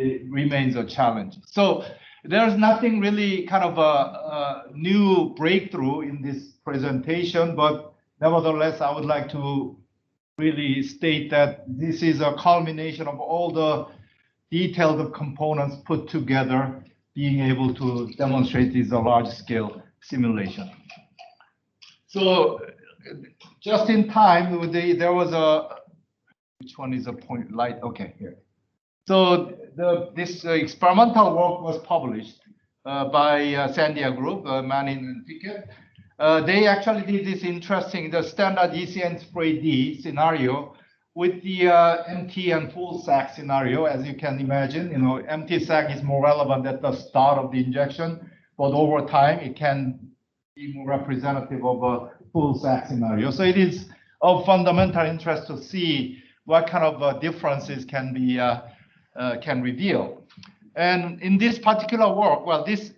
it remains a challenge. So there's nothing really kind of a new breakthrough in this presentation, but nevertheless, I would like to really state that this is a culmination of all the detailed components put together, being able to demonstrate this large-scale simulation. So just in time, there was a, which one is a point light? Okay, here. So this experimental work was published by Sandia Group, Manning and Pickett. They actually did this interesting, the standard ECN spray D scenario with the empty and full sac scenario. As you can imagine, empty sac is more relevant at the start of the injection, but over time it can be more representative of a full sac scenario. So it is of fundamental interest to see what kind of differences can be can reveal. And in this particular work, this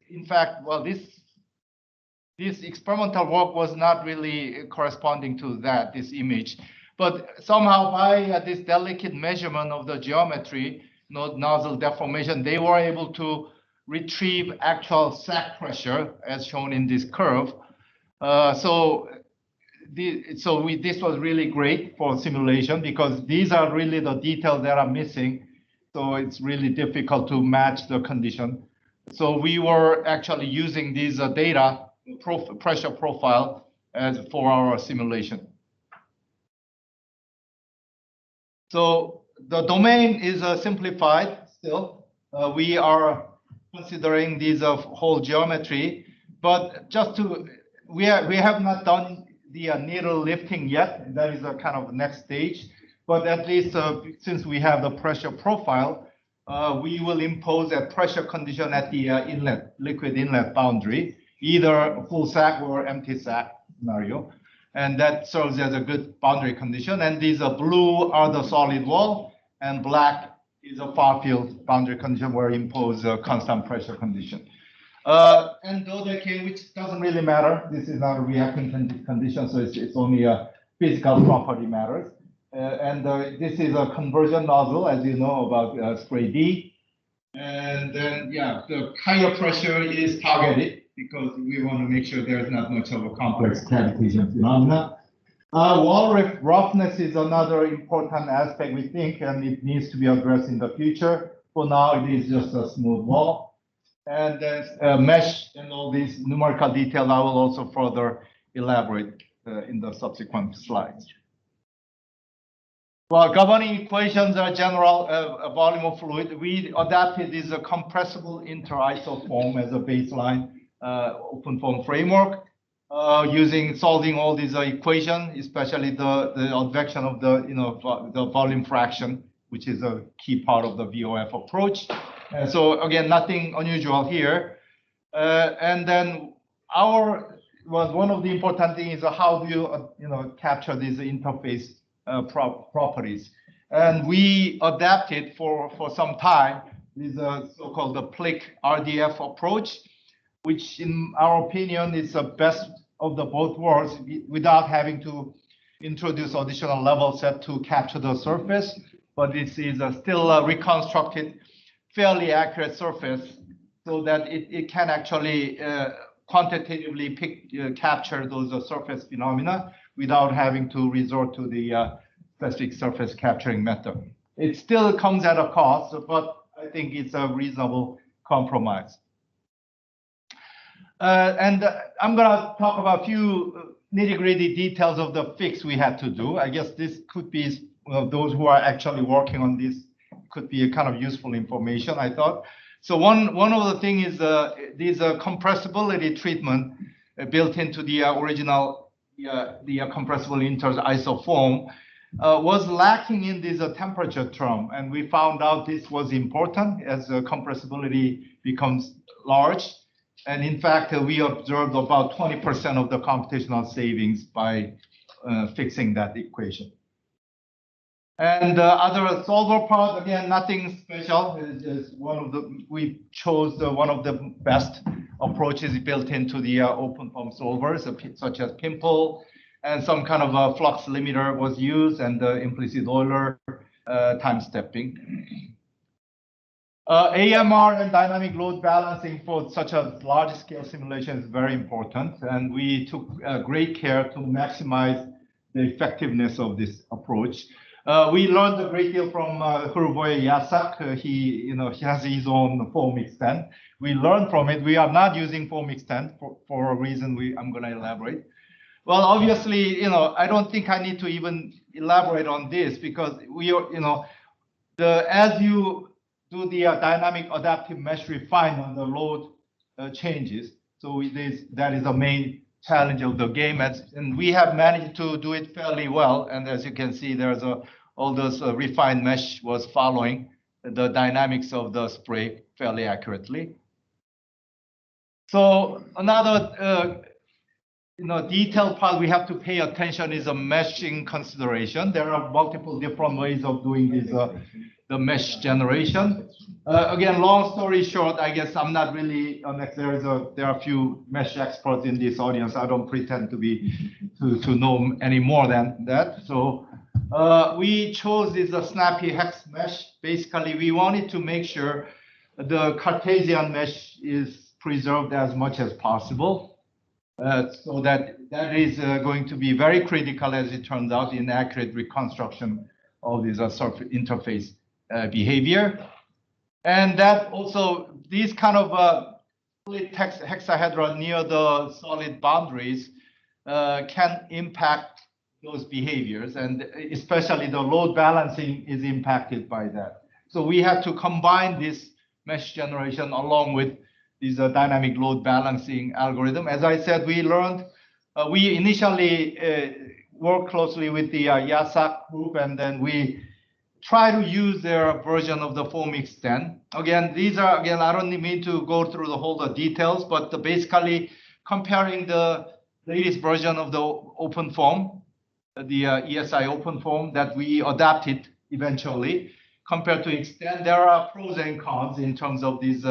experimental work was not really corresponding to this image, but somehow by this delicate measurement of the geometry, nozzle deformation, they were able to retrieve actual sac pressure as shown in this curve. This was really great for simulation because these are really the details that are missing. So it's really difficult to match the condition. So we were actually using these data pressure profile as for our simulation. So the domain is simplified still. We are considering these whole geometry, but just to we have not done the needle lifting yet. That is a kind of next stage. But at least since we have the pressure profile, we will impose a pressure condition at the inlet, liquid inlet boundary, either full sac or empty sac scenario. And that serves as a good boundary condition. And these blue are the solid wall, and black is a far field boundary condition where we impose a constant pressure condition. And dodecane, which doesn't really matter. This is not a reacting condition, so it's only a physical property matters. This is a conversion nozzle, as you know about spray D. And then, the higher pressure is targeted because we want to make sure there's not much of a complex cavitation phenomena. Wall roughness is another important aspect, we think, and it needs to be addressed in the future. For now, it is just a smooth wall. And then mesh and all these numerical details, I will also further elaborate in the subsequent slides. Well, governing equations are general volume of fluid. We adapted this compressible interisoform as a baseline open form framework solving all these equations, especially the advection of the volume fraction, which is a key part of the VOF approach. So again, nothing unusual here. And then one of the important things is how do you capture these interface properties. And we adapted for some time this so-called the PLIC RDF approach, which in our opinion is the best of the both worlds without having to introduce additional level set to capture the surface. But this is still a reconstructed, fairly accurate surface so that it can actually quantitatively capture those surface phenomena without having to resort to the specific surface capturing method. It still comes at a cost, but I think it's a reasonable compromise. And I'm going to talk about a few nitty-gritty details of the fix we had to do. I guess this could be those who are actually working on this could be a kind of useful information, I thought. So one of the things is this compressibility treatment built into the original the compressible interisoform was lacking in this temperature term, and we found out this was important as compressibility becomes large. And in fact, we observed about 20% of the computational savings by fixing that equation. And the other solver part, again, nothing special. It's just we chose one of the best approaches built into the open form solvers, such as Pimple, and some kind of a flux limiter was used, and the implicit Euler time stepping. AMR and dynamic load balancing for such a large-scale simulation is very important, and we took great care to maximize the effectiveness of this approach. We learned a great deal from Hrvoje Jasak. He has his own foam extent. We learned from it. We are not using foam extent for a reason I'm going to elaborate. Well, obviously, I don't think I need to even elaborate on this because as you do the dynamic adaptive mesh refinement, the load changes. So that is the main challenge of the game, and we have managed to do it fairly well. And as you can see, there's all those refined mesh was following the dynamics of the spray fairly accurately. So another detailed part we have to pay attention is a meshing consideration. There are multiple different ways of doing this, the mesh generation. Again, long story short, I guess I'm not really an expert. There are a few mesh experts in this audience. I don't pretend to know any more than that. So we chose this snappy hex mesh. Basically, we wanted to make sure the Cartesian mesh is preserved as much as possible. So that is going to be very critical, as it turns out, in accurate reconstruction of this surface interface behavior. And that also, these kind of split hexahedra near the solid boundaries can impact those behaviors, and especially the load balancing is impacted by that. So we have to combine this mesh generation along with this dynamic load balancing algorithm. As I said, we learned, we initially worked closely with the Jasak group, and then we try to use their version of the foam extent. Again, I don't mean to go through the whole details, but basically comparing the latest version of the OpenFOAM, the ESI OpenFOAM that we adapted eventually, compared to extent, there are pros and cons in terms of these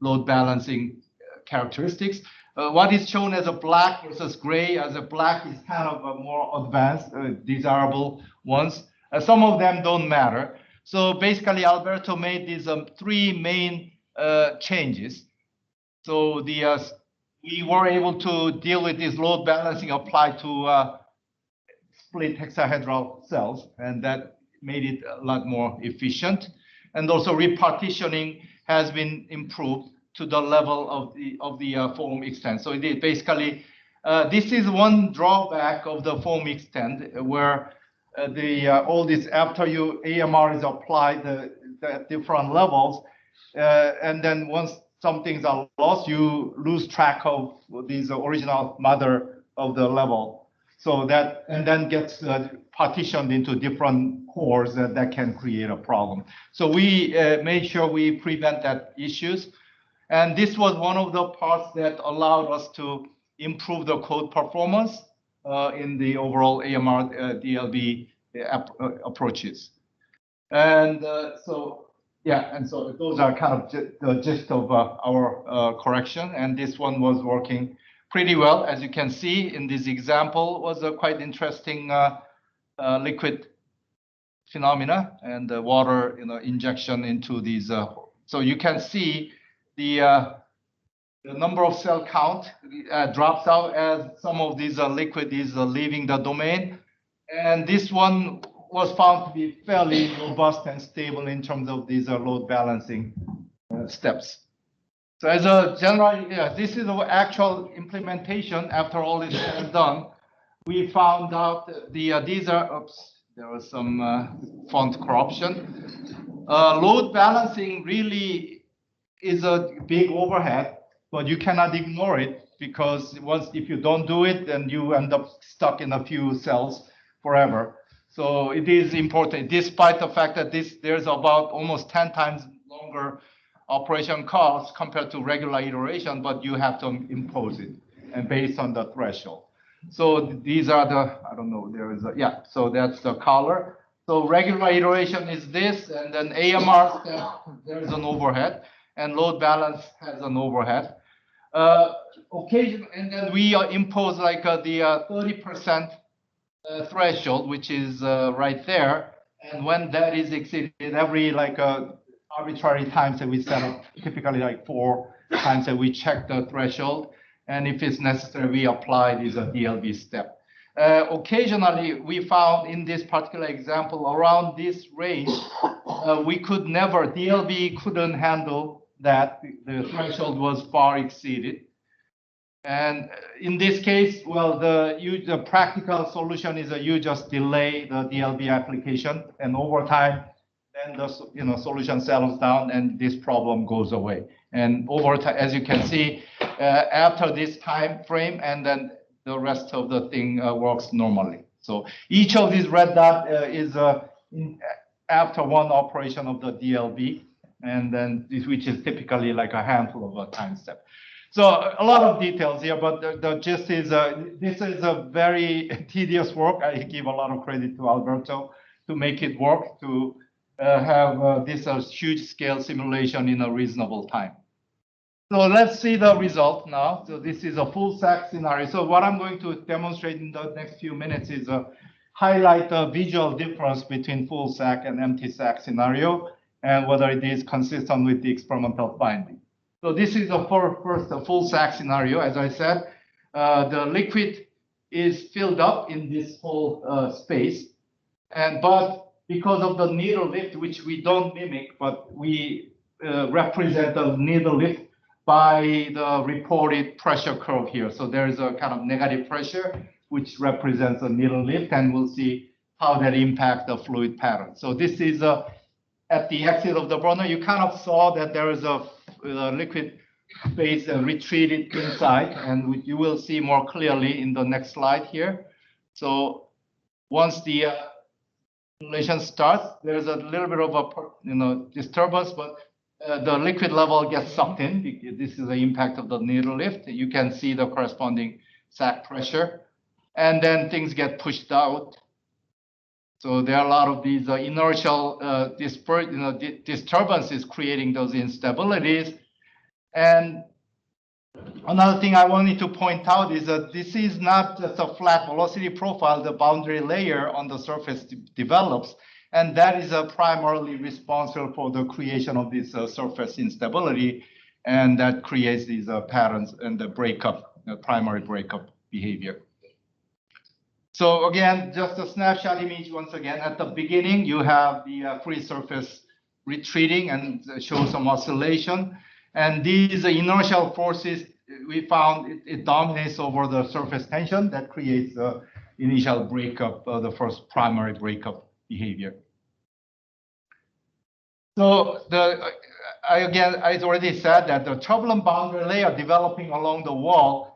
load balancing characteristics. What is shown as a black versus gray, as a black is kind of a more advanced, desirable ones. Some of them don't matter. So basically, Alberto made these three main changes. So we were able to deal with this load balancing applied to split hexahedral cells, and that made it a lot more efficient. And also repartitioning has been improved to the level of the foam extent. So it basically, this is one drawback of the foam extent, where all this after AMR is applied at different levels, and then once some things are lost, you lose track of these original mother of the level. So that, and then gets partitioned into different cores that can create a problem. So we made sure we prevent that issues. And this was one of the parts that allowed us to improve the code performance in the overall AMR DLB approaches. And so those are kind of the gist of our correction. And this one was working pretty well. As you can see in this example, was a quite interesting liquid phenomena and water injection into these. So you can see the number of cell count drops out as some of these liquid is leaving the domain. And this one was found to be fairly robust and stable in terms of these load balancing steps. So as a general, this is the actual implementation. After all is said and done, we found out these are, oops, there was some font corruption. Load balancing really is a big overhead, but you cannot ignore it, because if you don't do it, then you end up stuck in a few cells forever. So it is important, despite the fact that there's about almost 10 times longer operation costs compared to regular iteration, but you have to impose it, and based on the threshold. So these are the, I don't know, there is a, yeah, so that's the color. So regular iteration is this, and then AMR step, there's an overhead, and load balance has an overhead. And then we impose like the 30% threshold, which is right there. And when that is exceeded, every like arbitrary times that we set up, typically like 4 times that we check the threshold. And if it's necessary, we apply this DLB step. Occasionally, we found in this particular example around this range, DLB couldn't handle that. The threshold was far exceeded. And in this case, well, the practical solution is that you just delay the DLB application, and over time, then the solution settles down, and this problem goes away. And over time, as you can see, after this time frame, and then the rest of the thing works normally. So each of these red dot is after one operation of the DLB, and then which is typically like a handful of a time step. So a lot of details here, but the gist is this is a very tedious work. I give a lot of credit to Alberto to make it work, to have this huge scale simulation in a reasonable time. So let's see the result now. So this is a full sack scenario. So what I'm going to demonstrate in the next few minutes is highlight the visual difference between full sack and empty sack scenario, and whether it is consistent with the experimental finding. So this is the first full sack scenario. As I said, the liquid is filled up in this whole space, but because of the needle lift, which we don't mimic, but we represent the needle lift by the reported pressure curve here. So there is a kind of negative pressure, which represents a needle lift, and we'll see how that impacts the fluid pattern. So this is at the exit of the burner. You kind of saw that there is a liquid phase retreated inside, and you will see more clearly in the next slide here. So once the simulation starts, there's a little bit of a disturbance, but the liquid level gets sucked in. This is the impact of the needle lift. You can see the corresponding sac pressure, and then things get pushed out. So there are a lot of these inertial disturbances creating those instabilities. And another thing I wanted to point out is that this is not just a flat velocity profile. The boundary layer on the surface develops, and that is primarily responsible for the creation of this surface instability, and that creates these patterns and the breakup, primary breakup behavior. So again, just a snapshot image once again. At the beginning, you have the free surface retreating and show some oscillation. And these inertial forces, we found it dominates over the surface tension that creates the initial breakup, the first primary breakup behavior. So I already said that the turbulent boundary layer developing along the wall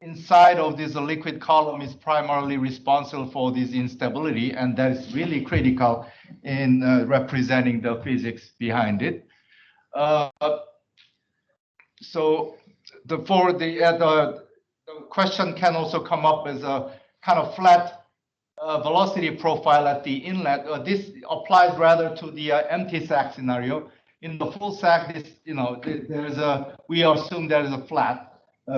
inside of this liquid column is primarily responsible for this instability, and that is really critical in representing the physics behind it. So the question can also come up as a kind of flat velocity profile at the inlet. This applies rather to the empty sac scenario. In the full sac, we assume there is a flat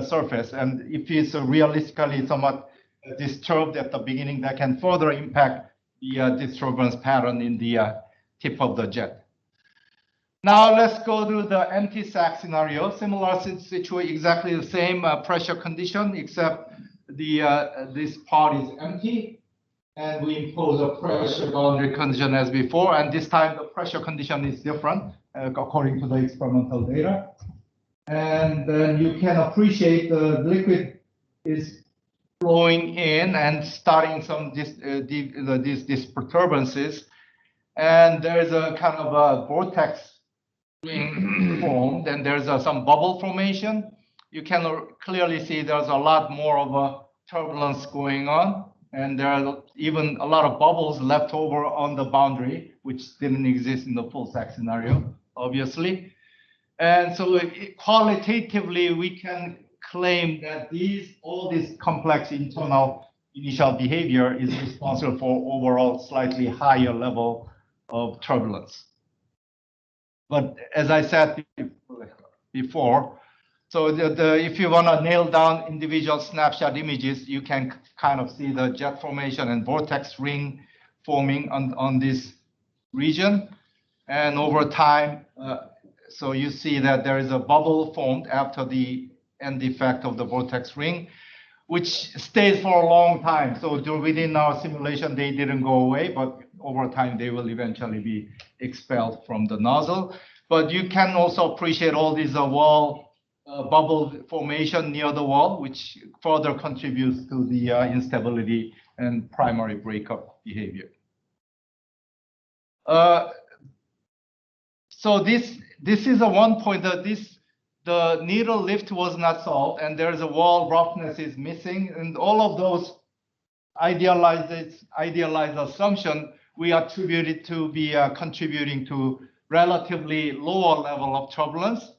surface, and if it's realistically somewhat disturbed at the beginning, that can further impact the disturbance pattern in the tip of the jet. Now let's go to the empty sac scenario. Similar situation, exactly the same pressure condition, except this part is empty, and we impose a pressure boundary condition as before, and this time the pressure condition is different according to the experimental data. And then you can appreciate the liquid is flowing in and starting some these perturbances, and there's a kind of a vortex being formed, and there's some bubble formation. You can clearly see there's a lot more of a turbulence going on, and there are even a lot of bubbles left over on the boundary, which didn't exist in the full sac scenario, obviously. And so qualitatively, we can claim that all this complex internal initial behavior is responsible for overall slightly higher level of turbulence. But as I said before, so if you want to nail down individual snapshot images, you can kind of see the jet formation and vortex ring forming on this region. and over time, so you see that there is a bubble formed after the end effect of the vortex ring, which stays for a long time. So within our simulation, they didn't go away, but over time, they will eventually be expelled from the nozzle. But you can also appreciate all these wall bubble formation near the wall, which further contributes to the instability and primary breakup behavior. So this is a one point that the needle lift was not solved, and there's a wall roughness is missing, and all of those idealized assumption we attribute it to be contributing to relatively lower level of turbulence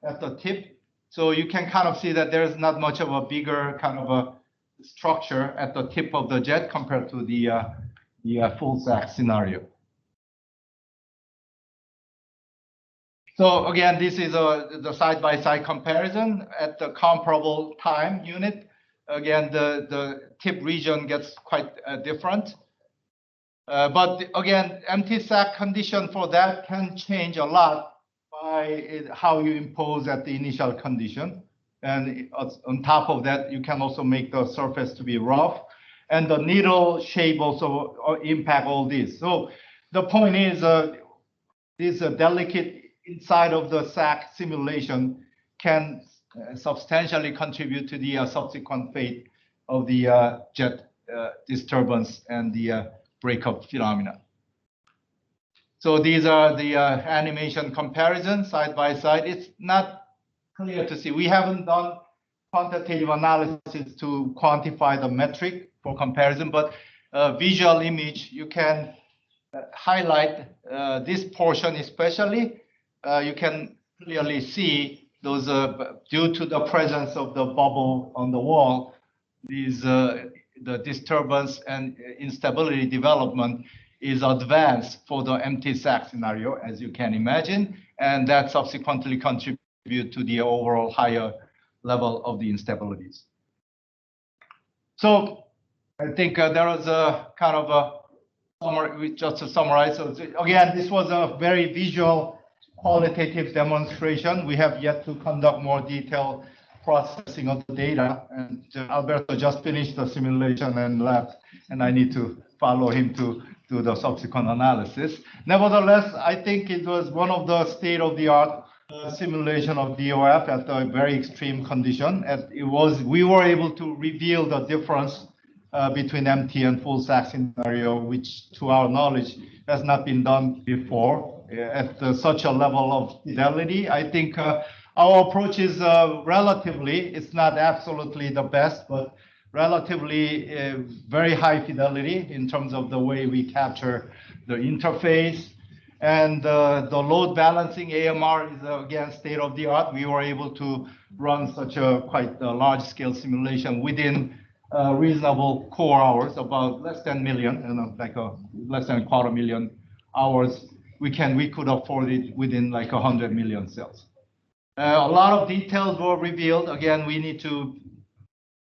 at the tip. So you can kind of see that there's not much of a bigger kind of a structure at the tip of the jet compared to the full sack scenario. So again, this is the side-by-side comparison at the comparable time unit. Again, the tip region gets quite different. But again, empty sac condition for that can change a lot by how you impose at the initial condition. And on top of that, you can also make the surface to be rough. And the needle shape also impact all this. So the point is, this delicate inside of the sac simulation can substantially contribute to the subsequent fate of the jet disturbance and the breakup phenomena. So these are the animation comparisons side by side. It's not clear to see. We haven't done quantitative analysis to quantify the metric for comparison, but visual image, you can highlight this portion especially. You can clearly see those due to the presence of the bubble on the wall, these the disturbance and instability development is advanced for the empty sac scenario, as you can imagine, and that subsequently contribute to the overall higher level of the instabilities. So I think there was a kind of a summary, just to summarize. So again, this was a very visual qualitative demonstration. We have yet to conduct more detailed processing of the data, and Alberto just finished the simulation and left, and I need to follow him to do the subsequent analysis. Nevertheless, I think it was one of the state-of-the-art simulation of DOF at a very extreme condition. And we were able to reveal the difference between empty and full sac scenario, which to our knowledge has not been done before at such a level of fidelity. I think our approach is relatively, it's not absolutely the best, but relatively very high fidelity in terms of the way we capture the interface. And the load balancing AMR is again state of the art. We were able to run such a quite large scale simulation within reasonable core hours, about less than million, like less than 250,000 hours. We could afford it within like 100 million cells. A lot of details were revealed. Again, we need to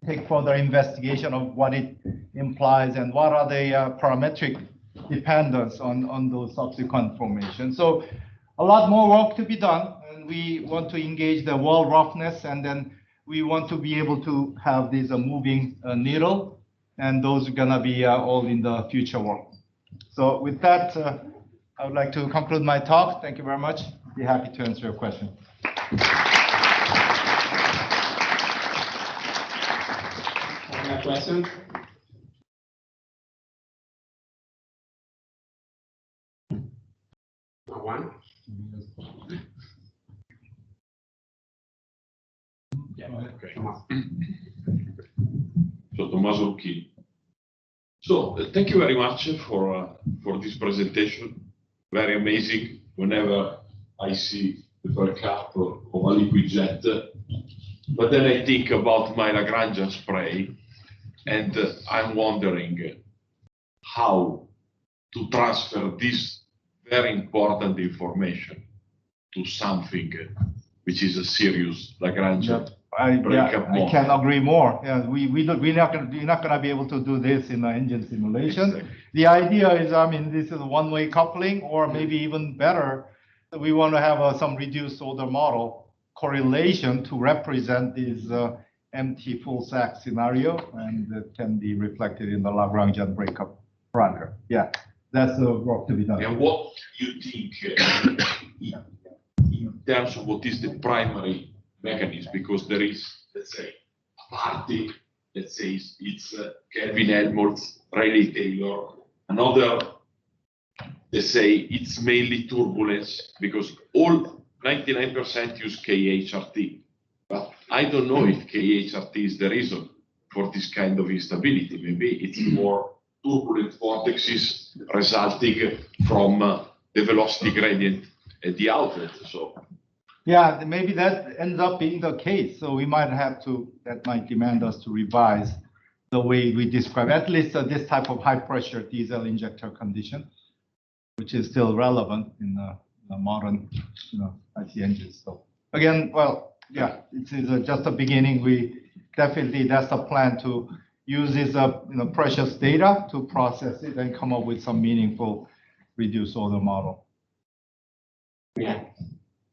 take further investigation of what it implies and what are the parametric dependence on those subsequent formations. So a lot more work to be done, and we want to engage the wall roughness, and then we want to be able to have this moving needle, and those are gonna be all in the future work. So with that, I would like to conclude my talk. Thank you very much. Be happy to answer your question. Any questions? One? Yeah, okay. So Tommaso Occhi. So thank you very much for this presentation. Very amazing. Whenever I see the percap of a liquid jet, but then I think about my Lagrangian spray, and I'm wondering how to transfer this very important information to something which is a serious Lagrange. Yep. I can't agree more. Yeah, we're not gonna be able to do this in an engine simulation. Exactly. The idea is, I mean, this is a one-way coupling, or maybe even better, we want to have some reduced order model correlation to represent this empty full stack scenario, and that can be reflected in the Lagrangian breakup parameter. Yeah, that's the work to be done. And what you think in terms of what is the primary mechanism? Because there is, let's say, a party, let's say it's Kelvin Helmholtz, Rayleigh Taylor, another, let's say it's mainly turbulence, because all 99% use KHRT. But I don't know if KHRT is the reason for this kind of instability. Maybe it's more turbulent vortexes resulting from the velocity gradient at the outlet. So yeah, maybe that ends up being the case. So we might have to, that might demand us to revise the way we describe at least this type of high pressure diesel injector condition, which is still relevant in the modern, IC engines. So again, well, yeah, it is just a beginning. We definitely, that's the plan, to use this precious data to process it and come up with some meaningful reduced order model. Yeah.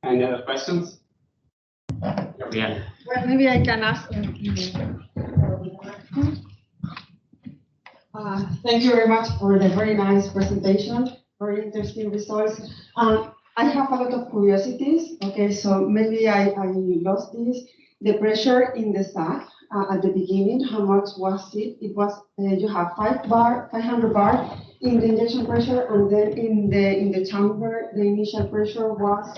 Any other questions? Yeah. Well, maybe I can ask. Thank you very much for the very nice presentation, very interesting results. I have a lot of curiosities. Okay, so maybe I lost this. The pressure in the sac at the beginning, how much was it? It was you have 500 bar in the injection pressure, and then in the chamber, the initial pressure was.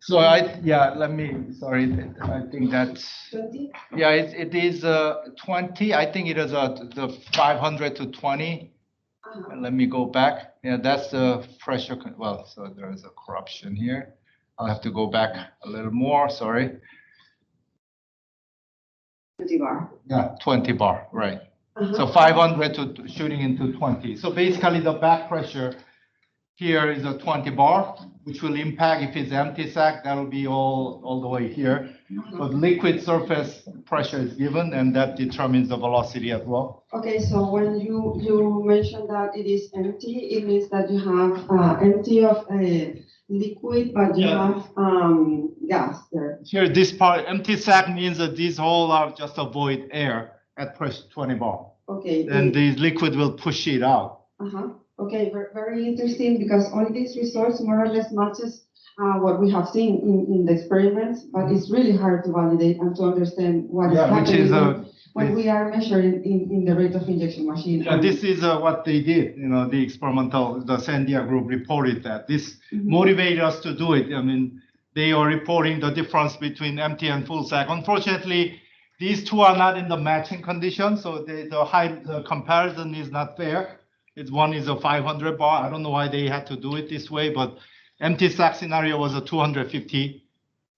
So let me, sorry, I think that's 20. Yeah, it is 20. I think it is the 500 to 20. Let me go back. Yeah, that's the pressure. Well, so there is a corruption here. I'll have to go back a little more. Sorry. 20 bar. Yeah, 20 bar, right. So 500 to shooting into 20. So basically the back pressure here is a 20 bar, which will impact if it's empty sac, that'll be all the way here. But liquid surface pressure is given, and that determines the velocity as well. Okay, so when you mentioned that it is empty, it means that you have empty of liquid, but you have gas there. Here, this part, empty sac means that these holes are just avoid air at pressure 20 bar. Okay. Then the liquid will push it out. Okay, very interesting, because all these results more or less matches what we have seen in the experiments, but it's really hard to validate and to understand what is happening when we are measuring in the rate of injection machine. Yeah, this is what they did. The experimental, the Sandia group reported that. This motivated us to do it. I mean, they are reporting the difference between empty and full sac. Unfortunately, these two are not in the matching condition, so the comparison is not fair. One is a 500 bar. I don't know why they had to do it this way, but empty sac scenario was a 250.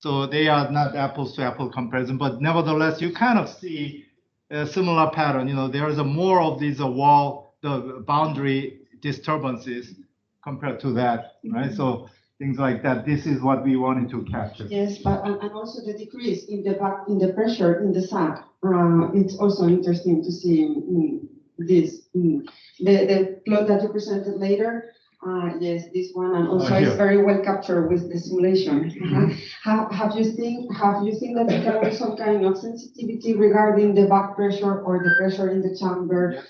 So they are not apples to apple comparison, but nevertheless, you kind of see a similar pattern. There is more of these the boundary disturbances compared to that, right? So things like that. This is what we wanted to capture. Yes, but and also the decrease in the pressure in the sac. It's also interesting to see this. The plot that you presented later, yes, this one, and also it's very well captured with the simulation. Have you seen that you can have some kind of sensitivity regarding the back pressure or the pressure in the chamber,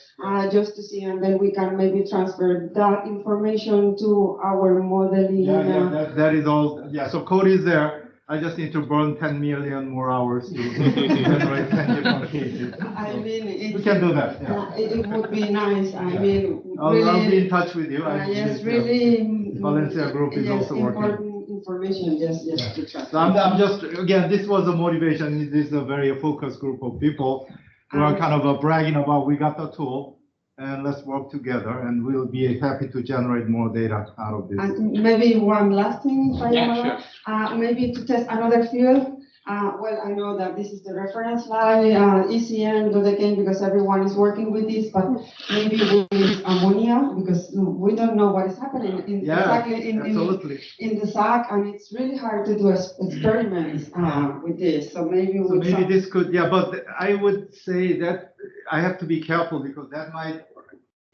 just to see, and then we can maybe transfer that information to our modeling? Yeah, that is all. Yeah, so code is there. I just need to burn 10 million more hours to generate 10 different cases. I mean, we can do that. Yeah. It would be nice. I mean, I'll be in touch with you. Yes, really. Valencia group is also working. Important information. Yes. To track. So I'm just, again, this was the motivation. This is a very focused group of people who are kind of bragging about we got the tool. And let's work together, and we'll be happy to generate more data out of this. And maybe one last thing, if I sure. Maybe to test another field. Well, I know that this is the reference line, ECN, Dodecane, because everyone is working with this, but maybe with ammonia, because we don't know what is happening exactly in the sac, and it's really hard to do experiments with this. So maybe this could, but I would say that I have to be careful because that might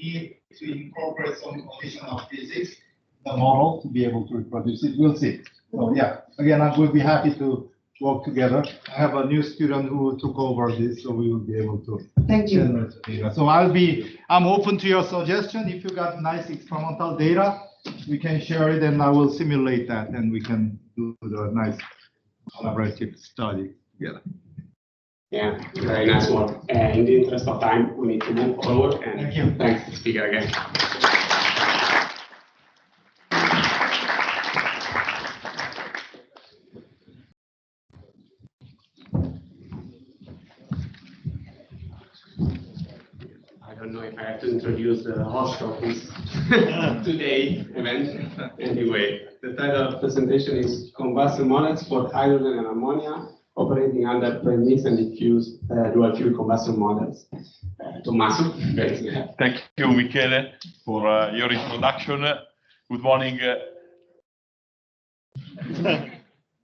need to incorporate some additional physics in the model to be able to reproduce it. We'll see. So again, I would be happy to work together. I have a new student who took over this, so we will be able to. Thank you. Generate data. So I'm open to your suggestion. If you got nice experimental data, we can share it, and I will simulate that, and we can do the nice collaborative study together. Yeah, very nice work. And in the interest of time, we need to move forward. And thank you. Thanks to the speaker again. I don't know if I have to introduce the host of this today event. Anyway, the title of the presentation is Combustion Models for Hydrogen and Ammonia Operating Under Premix and Diffuse Dual Fuel Combustion Models. Tommaso, thank you, Michele, for your introduction. Good morning,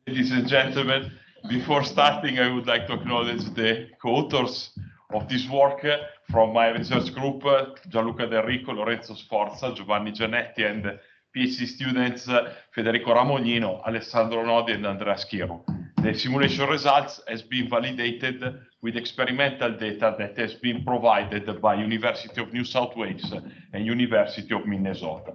ladies and gentlemen. Before starting, I would like to acknowledge the co-authors of this work from my research group, Gianluca Del Rico, Lorenzo Sforza, Giovanni Gianetti, and PhD students Federico Ramognino, Alessandro Nodi, and Andrea Schiro. The simulation results has been validated with experimental data that has been provided by University of New South Wales and University of Minnesota.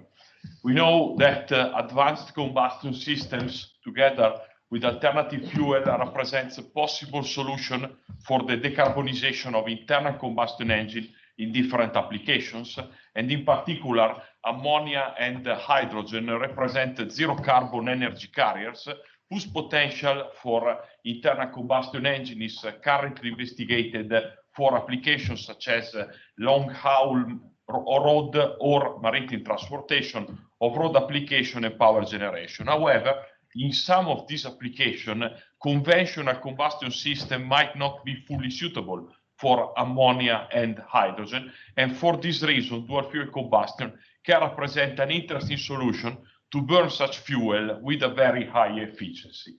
We know that advanced combustion systems together with alternative fuel represents a possible solution for the decarbonization of internal combustion engine in different applications, and in particular, ammonia and hydrogen represent zero carbon energy carriers whose potential for internal combustion engine is currently investigated for applications such as long-haul road or maritime transportation, off-road application and power generation. However, in some of these applications, conventional combustion system might not be fully suitable for ammonia and hydrogen, and for this reason, dual fuel combustion can represent an interesting solution to burn such fuel with a very high efficiency.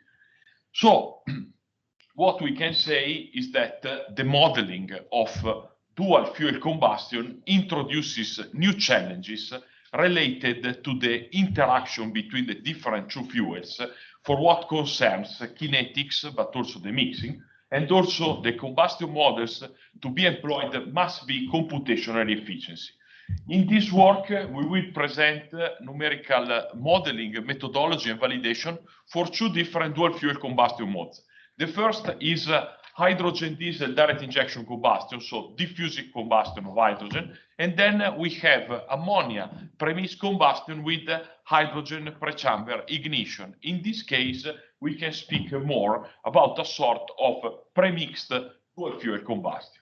So, what we can say is that the modeling of dual fuel combustion introduces new challenges related to the interaction between the different two fuels for what concerns kinetics, but also the mixing, and also the combustion models to be employed must be computational efficiency. In this work, we will present numerical modeling methodology and validation for two different dual fuel combustion modes. The first is hydrogen diesel direct injection combustion, so diffusive combustion of hydrogen, and then we have ammonia premix combustion with hydrogen pre-chamber ignition. In this case, we can speak more about a sort of premixed dual fuel combustion.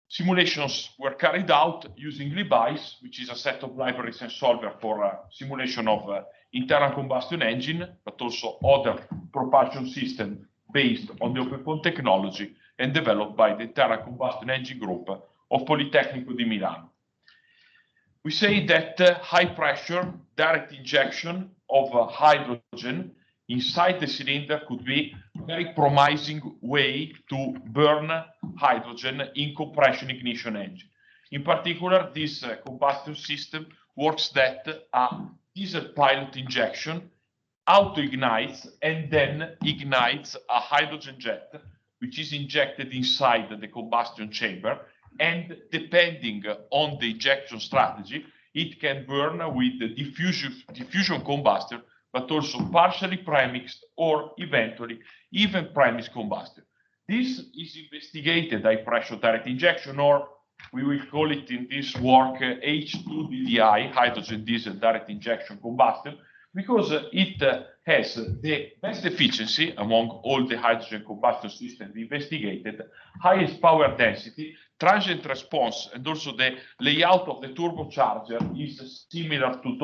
Simulations were carried out using LibEyes, which is a set of libraries and solver for simulation of internal combustion engine, but also other propulsion systems based on the OpenPON technology and developed by the internal combustion engine group of Politecnico di Milano. We say that high pressure direct injection of hydrogen inside the cylinder could be a very promising way to burn hydrogen in compression ignition engine. In particular, this combustion system works that a diesel pilot injection auto-ignites and then ignites a hydrogen jet, which is injected inside the combustion chamber, and depending on the injection strategy, it can burn with the diffusion combustion, but also partially premixed or eventually even premixed combustion. This is investigated high pressure direct injection, or we will call it in this work H2DDI, hydrogen diesel direct injection combustion, because it has the best efficiency among all the hydrogen combustion systems investigated, highest power density, transient response, and also the layout of the turbocharger is similar to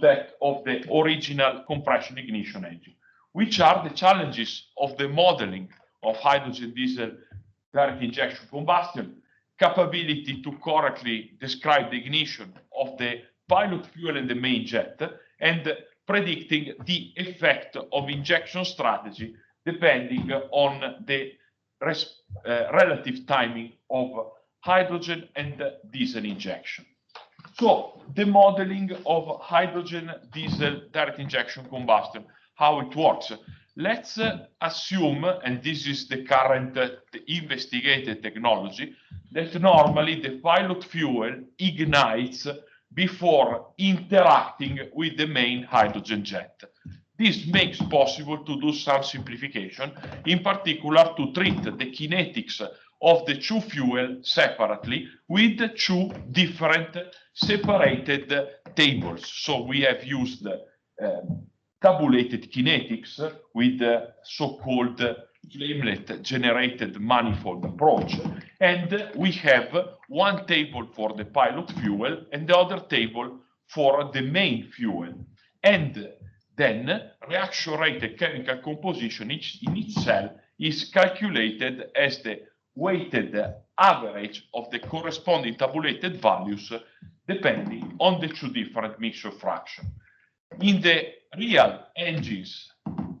that of the original compression ignition engine. which are the challenges of the modeling of hydrogen diesel direct injection combustion, capability to correctly describe the ignition of the pilot fuel and the main jet, and predicting the effect of injection strategy depending on the relative timing of hydrogen and diesel injection. So the modeling of hydrogen diesel direct injection combustion, how it works. Let's assume, and this is the current investigated technology, that normally the pilot fuel ignites before interacting with the main hydrogen jet. This makes possible to do some simplification, in particular to treat the kinetics of the two fuels separately with two different separated tables. So we have used tabulated kinetics with the so-called flamelet generated manifold approach. And we have one table for the pilot fuel and the other table for the main fuel. And then reaction rate and chemical composition in each cell is calculated as the weighted average of the corresponding tabulated values depending on the two different mixture fractions. In the real engines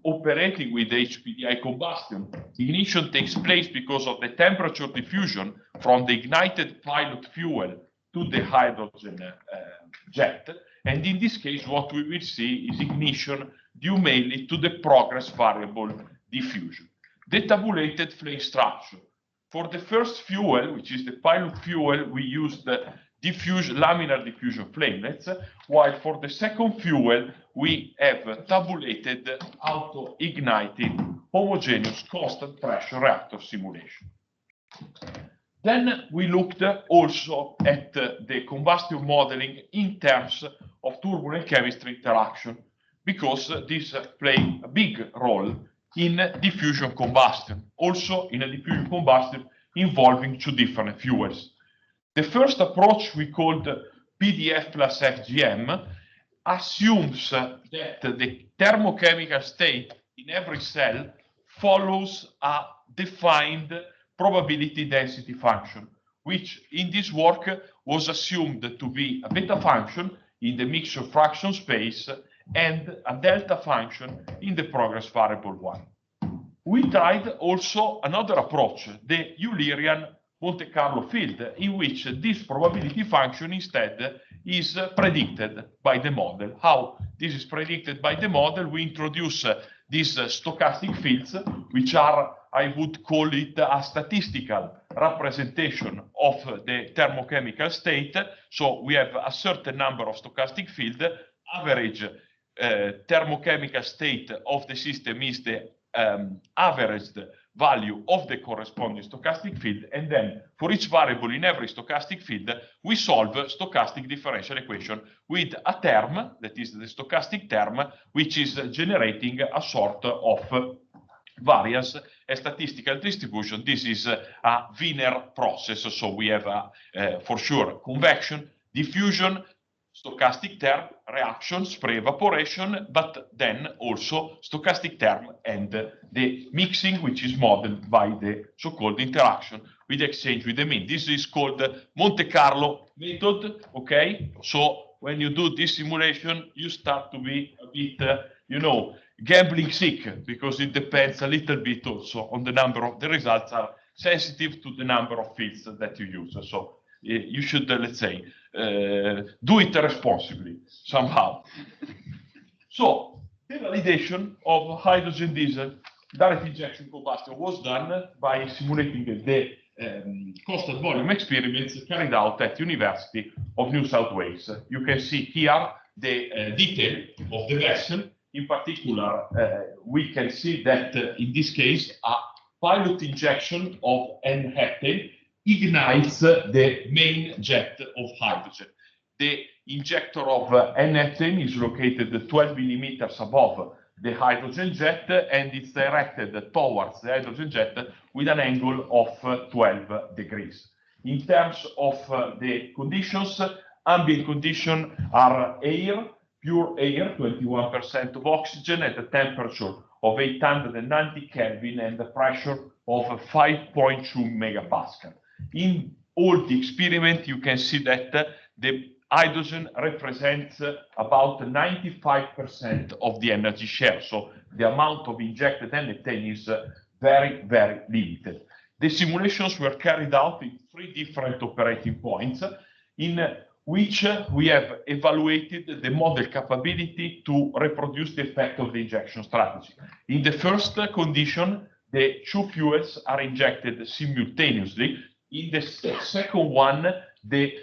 operating with HPDI combustion, ignition takes place because of the temperature diffusion from the ignited pilot fuel to the hydrogen jet. And in this case, what we will see is ignition due mainly to the progress variable diffusion. The tabulated flame structure. For the first fuel, which is the pilot fuel, we use the laminar diffusion flamelets, while for the second fuel, we have tabulated auto-igniting homogeneous constant pressure reactor simulation. Then we looked also at the combustion modeling in terms of turbulent chemistry interaction, because this plays a big role in diffusion combustion, also in a diffusion combustion involving two different fuels. The first approach we called PDF plus FGM assumes that the thermochemical state in every cell follows a defined probability density function, which in this work was assumed to be a beta function in the mixture fraction space and a delta function in the progress variable 1. We tried also another approach, the Eulerian Monte Carlo field, in which this probability function instead is predicted by the model. How this is predicted by the model? We introduce these stochastic fields, which are, I would call it, a statistical representation of the thermochemical state. So we have a certain number of stochastic fields. Average thermochemical state of the system is the averaged value of the corresponding stochastic field, and then for each variable in every stochastic field, we solve stochastic differential equation with a term, that is the stochastic term, which is generating a sort of variance and statistical distribution. This is a Wiener process, so we have for sure convection, diffusion, stochastic term, reaction, spray evaporation, but then also stochastic term and the mixing, which is modeled by the so-called interaction with the exchange with the mean. This is called Monte Carlo method, okay? So when you do this simulation, you start to be a bit, gambling sick, because it depends a little bit also on the number of the results are sensitive to the number of fields that you use. So you should, let's say, do it responsibly somehow. So the validation of hydrogen diesel direct injection combustion was done by simulating the constant volume experiments carried out at University of New South Wales. You can see here the detail of the vessel. In particular, we can see that in this case, a pilot injection of N-heptane ignites the main jet of hydrogen. The injector of N-heptane is located 12 millimeters above the hydrogen jet, and it's directed towards the hydrogen jet with an angle of 12 degrees. In terms of the conditions, ambient conditions are air, pure air, 21% of oxygen at a temperature of 890 Kelvin and the pressure of 5.2 megapascal. In all the experiment, you can see that the hydrogen represents about 95% of the energy share. So the amount of injected N-heptane is very, very limited. The simulations were carried out in 3 different operating points in which we have evaluated the model capability to reproduce the effect of the injection strategy. In the first condition, the 2 fuels are injected simultaneously. In the second one, the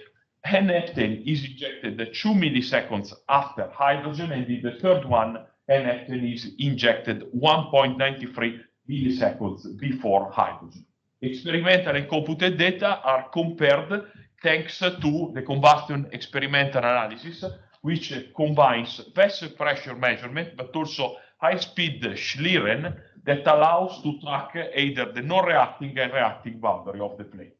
N-heptane is injected 2 milliseconds after hydrogen, and in the third one, N-heptane is injected 1.93 milliseconds before hydrogen. Experimental and computed data are compared thanks to the combustion experimental analysis, which combines vessel pressure measurement, but also high-speed Schlieren that allows to track either the non-reacting and reacting boundary of the flame.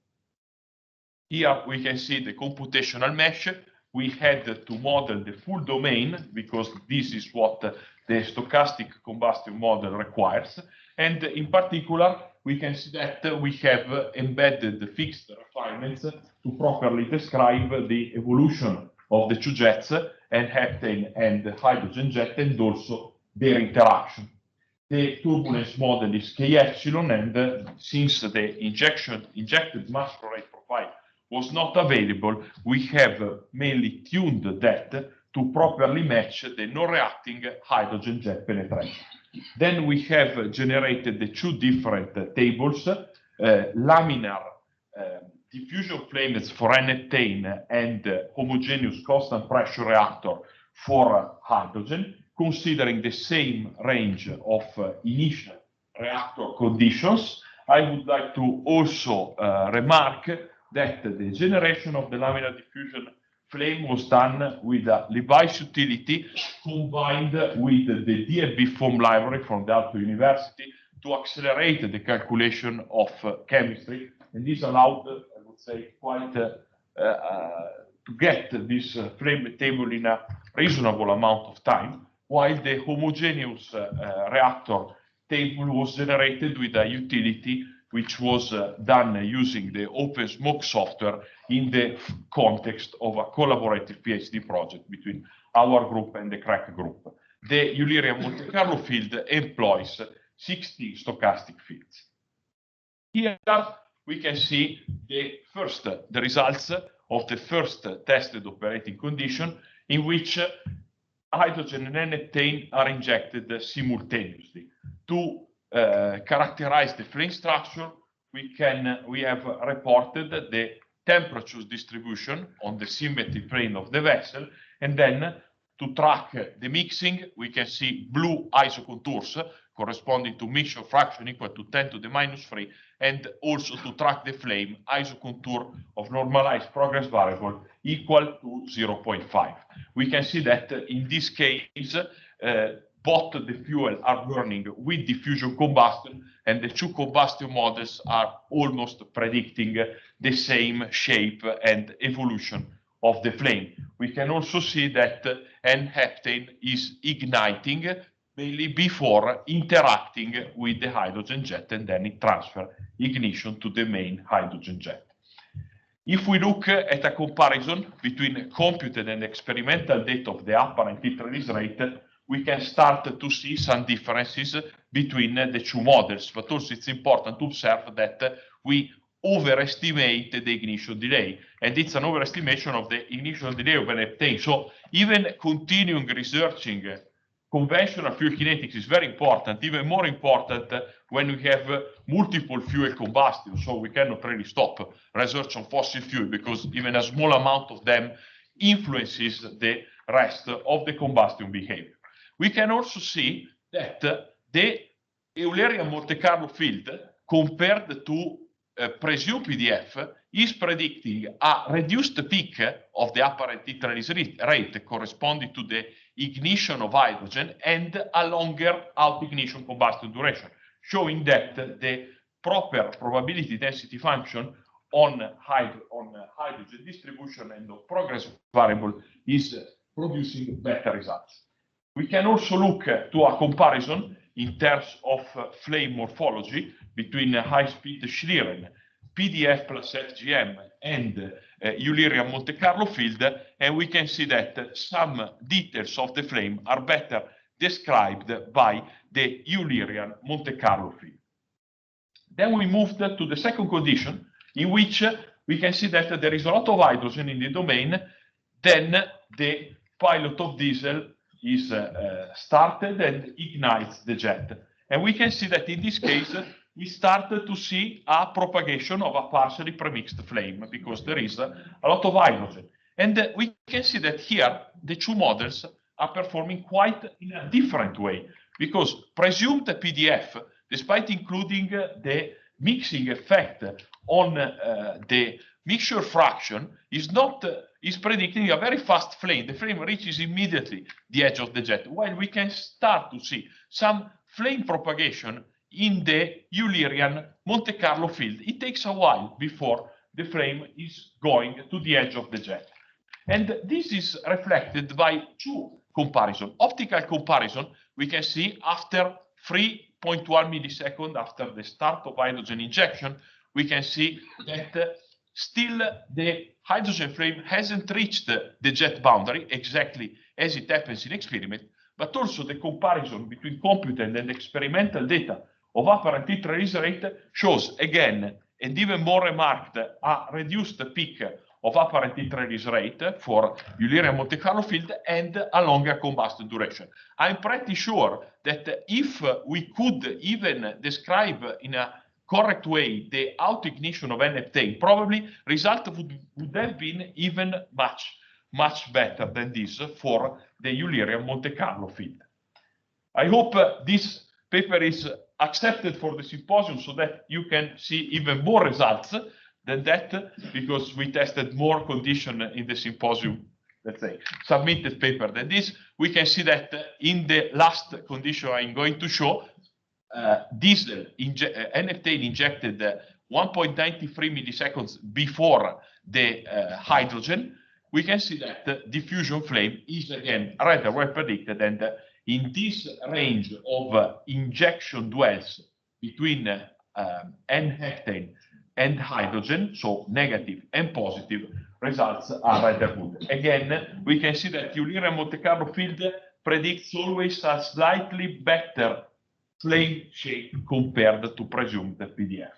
Here we can see the computational mesh. We had to model the full domain because this is what the stochastic combustion model requires. And in particular, we can see that we have embedded the fixed requirements to properly describe the evolution of the 2 jets, N-heptane and the hydrogen jet, and also their interaction. The turbulence model is K epsilon, and since the injected mass flow rate profile was not available, we have mainly tuned that to properly match the non-reacting hydrogen jet penetration. Then we have generated the 2 different tables, laminar diffusion flames for N-heptane and homogeneous constant pressure reactor for hydrogen, considering the same range of initial reactor conditions. I would like to also remark that the generation of the laminar diffusion flame was done with a Levi's utility combined with the DFB foam library from the Aalto University to accelerate the calculation of chemistry. And this allowed, I would say, quite to get this flame table in a reasonable amount of time, while the homogeneous reactor table was generated with a utility which was done using the OpenSmoke software in the context of a collaborative PhD project between our group and the CREC group. The Eulerian Monte Carlo field employs 60 stochastic fields. Here we can see the results of the first tested operating condition in which hydrogen and N-heptane are injected simultaneously. To characterize the flame structure, we have reported the temperature distribution on the symmetry plane of the vessel, and then to track the mixing, we can see blue isocontours corresponding to mixture fraction equal to 10 to the minus 3, and also to track the flame isocontour of normalized progress variable equal to 0.5. We can see that in this case, both the fuel are burning with diffusion combustion, and the 2 combustion models are almost predicting the same shape and evolution of the flame. We can also see that N-heptane is igniting mainly before interacting with the hydrogen jet, and then it transfers ignition to the main hydrogen jet. If we look at a comparison between computed and experimental data of the apparent heat release rate, we can start to see some differences between the 2 models, but also it's important to observe that we overestimate the ignition delay, and it's an overestimation of the initial delay of N-heptane. So even continuing researching conventional fuel kinetics is very important, even more important when we have multiple fuel combustion. So we cannot really stop research on fossil fuel because even a small amount of them influences the rest of the combustion behavior. We can also see that the Eulerian Monte Carlo field compared to presumed PDF is predicting a reduced peak of the apparent heat release rate corresponding to the ignition of hydrogen and a longer out-ignition combustion duration, showing that the proper probability density function on hydrogen distribution and of progress variable is producing better results. We can also look to a comparison in terms of flame morphology between high-speed Schlieren, PDF plus FGM, and Eulerian Monte Carlo field, and we can see that some details of the flame are better described by the Eulerian Monte Carlo field. Then we moved to the second condition, in which we can see that there is a lot of hydrogen in the domain. Then the pilot of diesel is started and ignites the jet. And we can see that in this case, we started to see a propagation of a partially premixed flame because there is a lot of hydrogen. And we can see that here, the two models are performing quite in a different way because presumed PDF, despite including the mixing effect on the mixture fraction, is predicting a very fast flame. The flame reaches immediately the edge of the jet, while we can start to see some flame propagation in the Eulerian Monte Carlo field. It takes a while before the flame is going to the edge of the jet. And this is reflected by two comparisons. Optical comparison, we can see after 3.1 milliseconds after the start of hydrogen injection, we can see that still the hydrogen flame hasn't reached the jet boundary, exactly as it happens in experiment, but also the comparison between computed and experimental data of apparent heat release rate shows again, and even more remarked, a reduced peak of apparent heat release rate for Eulerian Monte Carlo field and a longer combustion duration. I'm pretty sure that if we could even describe in a correct way the auto-ignition of N-heptane, probably result would have been even much better than this for the Eulerian Monte Carlo field. I hope this paper is accepted for the symposium so that you can see even more results than that, because we tested more condition in the symposium, let's say, submitted paper than this. We can see that in the last condition I'm going to show, diesel N-heptane injected 1.93 milliseconds before the hydrogen. We can see that the diffusion flame is again rather well predicted, and in this range of injection dwells between N-heptane and hydrogen, so negative and positive, results are rather good. Again, we can see that Eulerian Monte Carlo field predicts always a slightly better flame shape compared to presumed PDF.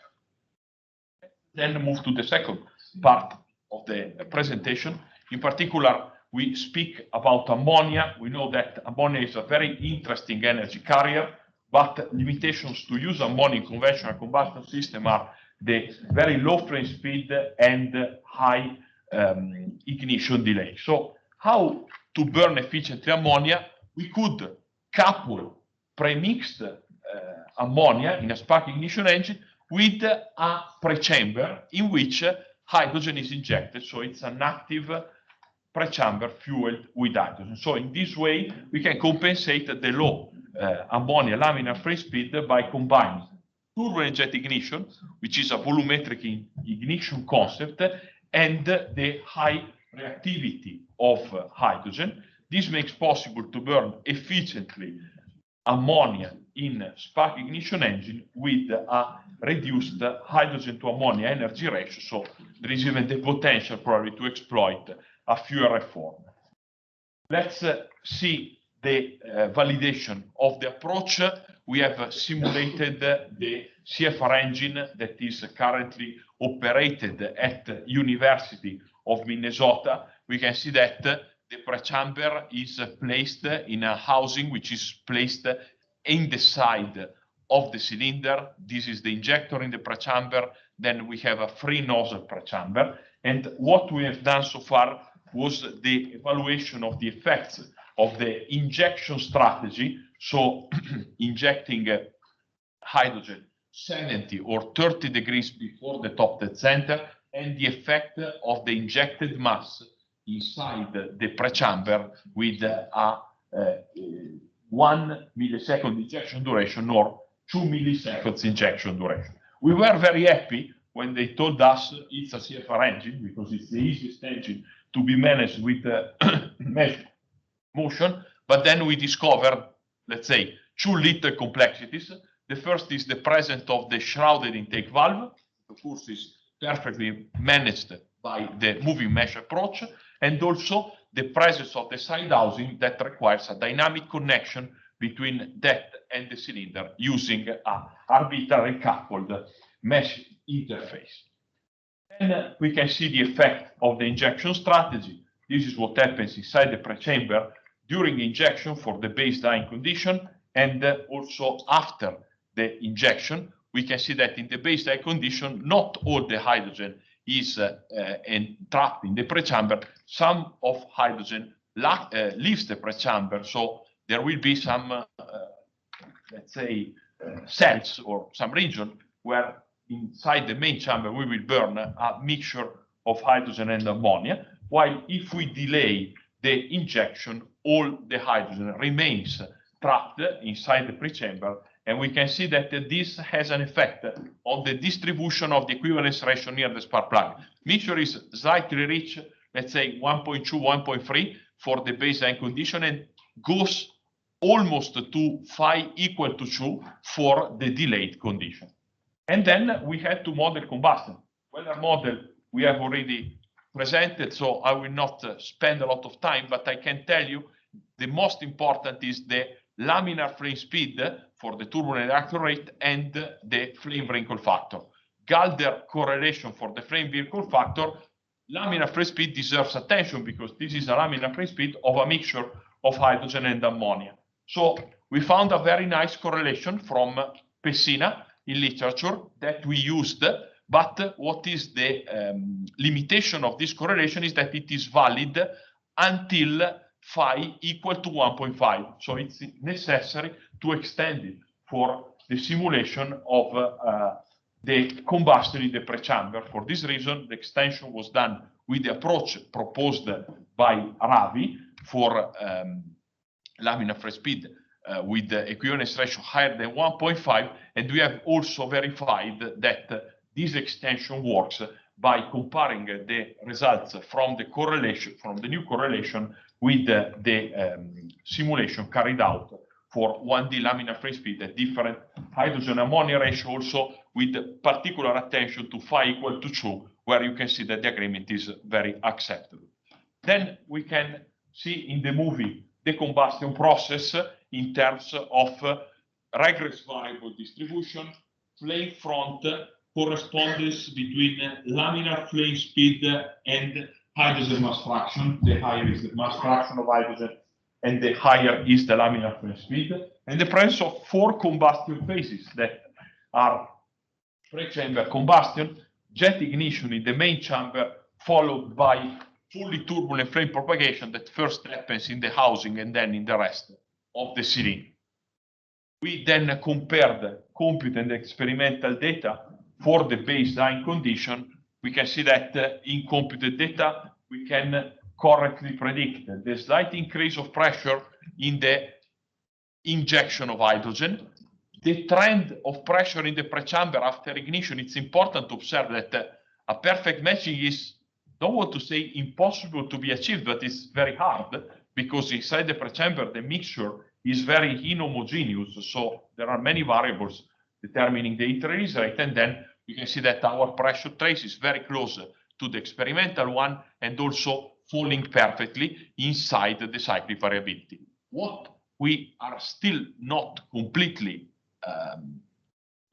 Then move to the second part of the presentation. In particular, we speak about ammonia. We know that ammonia is a very interesting energy carrier, but limitations to use ammonia in conventional combustion system are the very low flame speed and high ignition delay. So how to burn efficiently ammonia? We could couple premixed ammonia in a spark ignition engine with a pre-chamber in which hydrogen is injected. So it's an active pre-chamber fueled with hydrogen. So in this way, we can compensate the low ammonia laminar flame speed by combining turbojet ignition, which is a volumetric ignition concept, and the high reactivity of hydrogen. This makes possible to burn efficiently ammonia in spark ignition engine with a reduced hydrogen to ammonia energy ratio. So there is even the potential probably to exploit a fuel reform. Let's see the validation of the approach. We have simulated the CFR engine that is currently operated at the University of Minnesota. We can see that the pre-chamber is placed in a housing which is placed in the side of the cylinder. This is the injector in the pre-chamber. Then we have a free nozzle pre-chamber. And what we have done so far was the evaluation of the effects of the injection strategy. So injecting hydrogen 70 or 30 degrees before the top dead center, and the effect of the injected mass inside the pre-chamber with a 1 millisecond injection duration or 2 milliseconds injection duration. We were very happy when they told us it's a CFR engine, because it's the easiest engine to be managed with motion, but then we discovered, let's say, two little complexities. The first is the presence of the shrouded intake valve. Of course, is perfectly managed by the moving mesh approach, and also the presence of the side housing that requires a dynamic connection between that and the cylinder using a arbitrarily coupled mesh interface. Then we can see the effect of the injection strategy. This is what happens inside the pre-chamber during injection for the baseline condition, and also after the injection. We can see that in the baseline condition, not all the hydrogen is trapped in the pre-chamber. Some of hydrogen leaves the pre-chamber, so there will be some, let's say, cells or some region where inside the main chamber we will burn a mixture of hydrogen and ammonia, while if we delay the injection, all the hydrogen remains trapped inside the pre-chamber, and we can see that this has an effect on the distribution of the equivalence ratio near the spark plug. Mixture is slightly rich, let's say 1.2, 1.3 for the baseline condition, and goes almost to phi equal to 2 for the delayed condition. And then we had to model combustion. Weather model we have already presented, so I will not spend a lot of time, but I can tell you the most important is the laminar flame speed for the turbulent reactor rate and the flame wrinkle factor. Galder correlation for the flame wrinkle factor. Laminar flame speed deserves attention because this is a laminar flame speed of a mixture of hydrogen and ammonia. So we found a very nice correlation from Pessina in literature that we used, but what is the limitation of this correlation is that it is valid until phi equal to 1.5. So it's necessary to extend it for the simulation of the combustion in the pre-chamber. For this reason, the extension was done with the approach proposed by Ravi for laminar flame speed with the equivalence ratio higher than 1.5, and we have also verified that this extension works by comparing the results from the correlation, from the new correlation with the simulation carried out for 1D laminar flame speed at different hydrogen ammonia ratio, also with particular attention to phi equal to 2, where you can see that the agreement is very acceptable. Then we can see in the movie the combustion process in terms of regress variable distribution, flame front correspondence between laminar flame speed and hydrogen mass fraction. The higher is the mass fraction of hydrogen, and the higher is the laminar flame speed, and the presence of 4 combustion phases that are pre-chamber combustion, jet ignition in the main chamber, followed by fully turbulent flame propagation that first happens in the housing and then in the rest of the cylinder. We then compared compute and experimental data for the baseline condition. We can see that in computed data, we can correctly predict the slight increase of pressure in the injection of hydrogen. The trend of pressure in the pre-chamber after ignition, it's important to observe that a perfect matching is, don't want to say impossible to be achieved, but it's very hard because inside the pre-chamber, the mixture is very inhomogeneous. So there are many variables determining the heat release rate, and then you can see that our pressure trace is very close to the experimental one and also falling perfectly inside the cyclic variability. What we are still not completely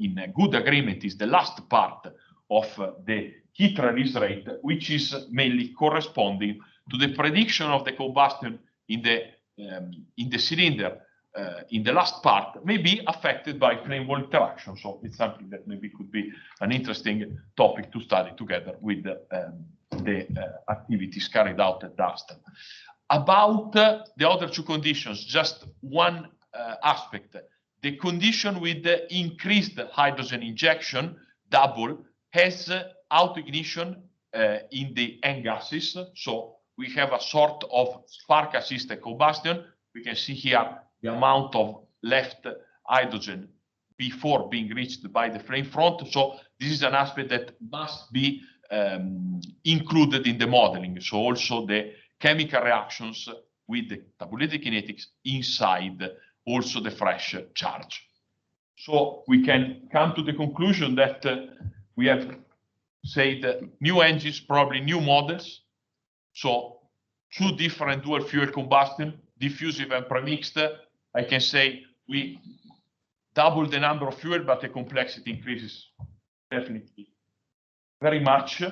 in a good agreement is the last part of the heat release rate, which is mainly corresponding to the prediction of the combustion in the cylinder in the last part may be affected by flame wall interaction. So it's something that maybe could be an interesting topic to study together with the activities carried out at Darmstadt. About the other two conditions, just one aspect. The condition with the increased hydrogen injection, double, has auto-ignition in the N gases. So we have a sort of spark-assisted combustion. We can see here the amount of left hydrogen before being reached by the flame front. So this is an aspect that must be included in the modeling. So also the chemical reactions with the tabulated kinetics inside also the fresh charge. So we can come to the conclusion that we have said new engines, probably new models. So 2 different dual fuel combustion, diffusive and premixed. I can say we double the number of fuel, but the complexity increases definitely very much.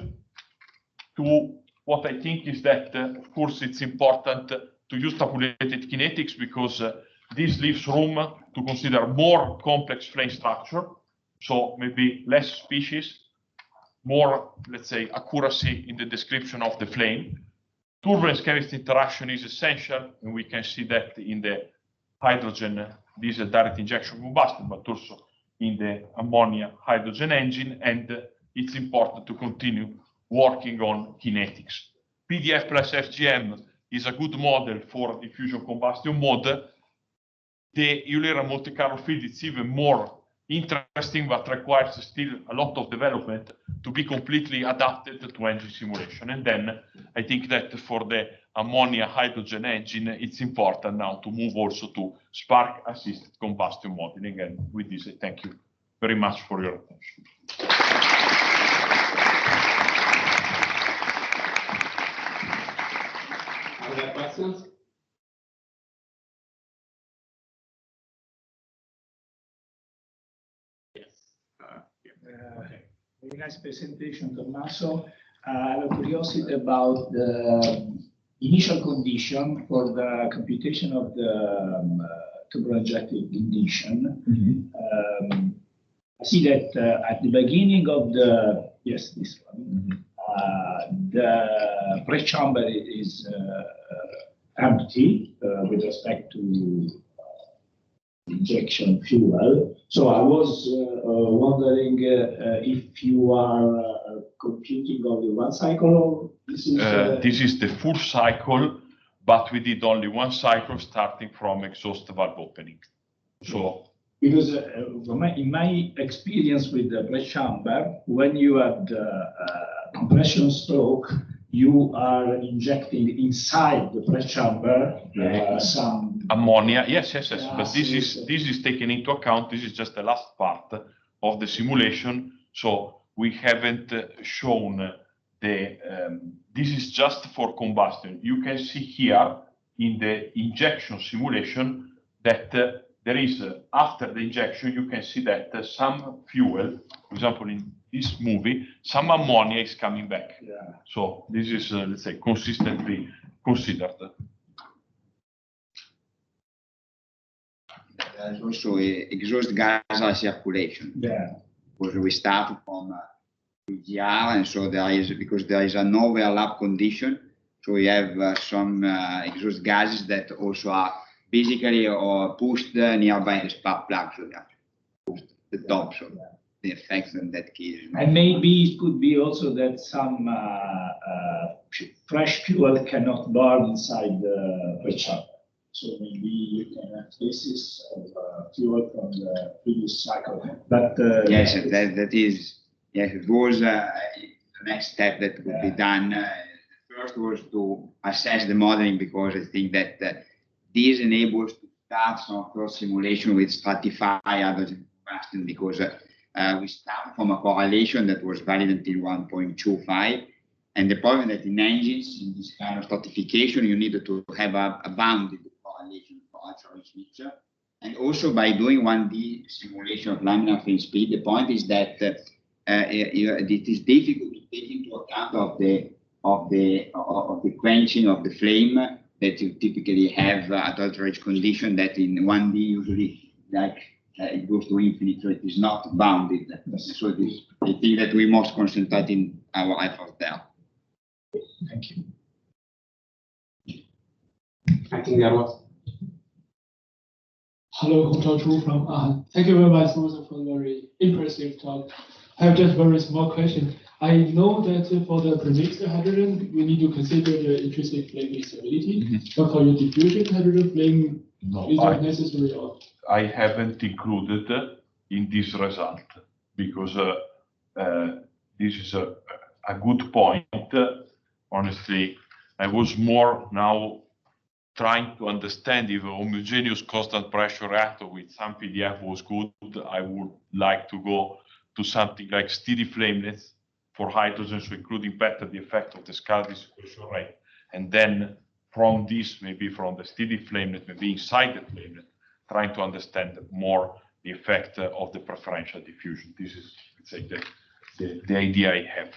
To what I think is that, of course, it's important to use tabulated kinetics because this leaves room to consider more complex flame structure. So maybe less species, more, let's say, accuracy in the description of the flame. Turbulence chemistry interaction is essential, and we can see that in the hydrogen diesel direct injection combustion, but also in the ammonia hydrogen engine, and it's important to continue working on kinetics. PDF plus FGM is a good model for diffusion combustion mode. The Eulera Monte Carlo field is even more interesting, but requires still a lot of development to be completely adapted to engine simulation. And then I think that for the ammonia hydrogen engine, it's important now to move also to spark assisted combustion modeling. And with this, I thank you very much for your attention. Other questions? Very nice presentation, Tommaso. I have a curiosity about the initial condition for the computation of the turboinjected ignition. I see that at the beginning of the, yes, this one, the pressure chamber is empty with respect to injection fuel. So I was wondering if you are computing only one cycle, or this is the full cycle, but we did only one cycle starting from exhaust valve opening. So because in my experience with the pressure chamber, when you have the compression stroke, you are injecting inside the pressure chamber some ammonia. Yes. But this is taken into account. This is just the last part of the simulation. So we haven't shown the. This is just for combustion. You can see here in the injection simulation that there is after the injection. You can see that some fuel, for example, in this movie, some ammonia is coming back. Yeah. So this is, let's say, consistently considered. There's also exhaust gas circulation. Yeah. Because we start from PGR, and so because there is an overlap condition, so we have some exhaust gases that also are basically pushed nearby the spark plug, so they are pushed the top. So the effects in that case. And maybe it could be also that some fresh fuel cannot burn inside the pressure chamber. So maybe you can have traces of fuel from the previous cycle. But yes, that is, yes, it was the next step that could be done. First was to assess the modeling, because I think that this enables to start some first simulation with stratified hydrogen combustion, because we start from a correlation that was valid until 1.25. And the problem that in engines, in this kind of stratification, you need to have a bounded correlation for actual switcher. And also by doing 1D simulation of laminar flame speed, the point is that it is difficult to take into account of the quenching of the flame that you typically have at ultra-rich condition, that in 1D usually it goes to infinite, so it is not bounded. So I think that we must concentrate in our efforts there. thank you. I think there was. Hello, Hong Zhu from thank you very much also for a very impressive talk. I have just very small question. I know that for the premixed hydrogen, we need to consider the intrinsic flame stability, but for your diffusion hydrogen flame, is that necessary? Or? I haven't included in this result because this is a good point. Honestly, I was more now trying to understand if a homogeneous constant pressure reactor with some PDF was good. I would like to go to something like steady flamelets for hydrogen, so including better the effect of the scalar dissipation rate. And then from this, maybe from the steady flamelet, maybe inside the flamelet, trying to understand more the effect of the preferential diffusion. This is, let's say, the idea I have,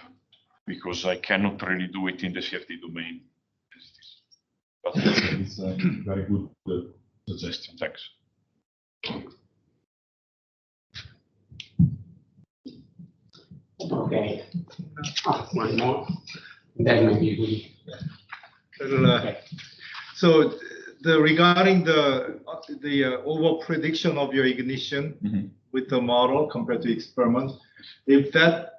because I cannot really do it in the CFD domain. But it's a very good suggestion. Thanks. Okay. One more. Then maybe we. Okay. So regarding the overall prediction of your ignition with the model compared to experiment, if that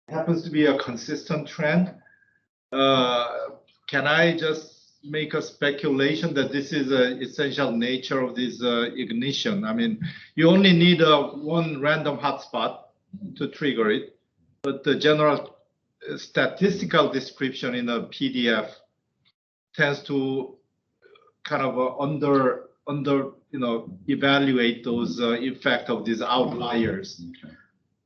happens to be a consistent trend, can I just make a speculation that this is an essential nature of this ignition? I mean, you only need one random hotspot to trigger it, but the general statistical description in a PDF tends to kind of evaluate those effect of these outliers.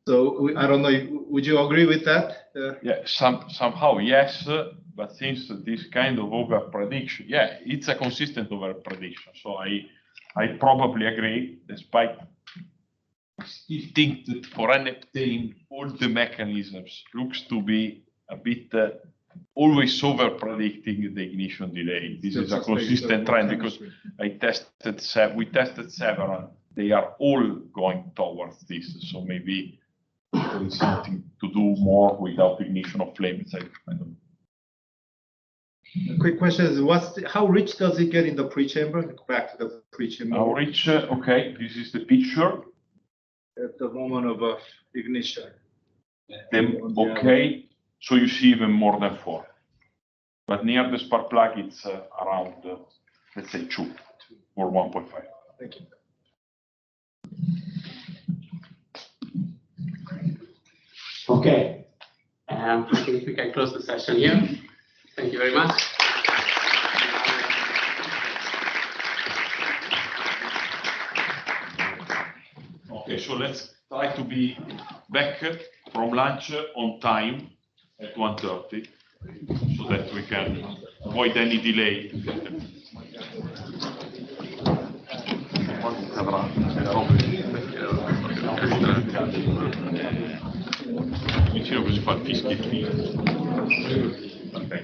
So I don't know. Would you agree with that? Yeah, somehow yes, but since this kind of over prediction, yeah, it's a consistent over prediction. So I probably agree, despite I still think that for NFTane, all the mechanisms looks to be a bit always over predicting the ignition delay. This is a consistent trend because we tested several. They are all going towards this. So maybe there is something to do more without ignition of flames. I don't know. The quick question is, how rich does it get in the pre-chamber? Back to the pre-chamber. How rich? Okay, this is the picture. At the moment of ignition. Okay, so you see even more than 4. But near the spark plug, it's around, let's say, 2 or 1.5. Thank you. Okay, I think we can close the session here. Thank you very much. Okay, so let's try to be back from lunch on time at 1:30 so that we can avoid any delay. Vicino così fa il fischiettino. Ok.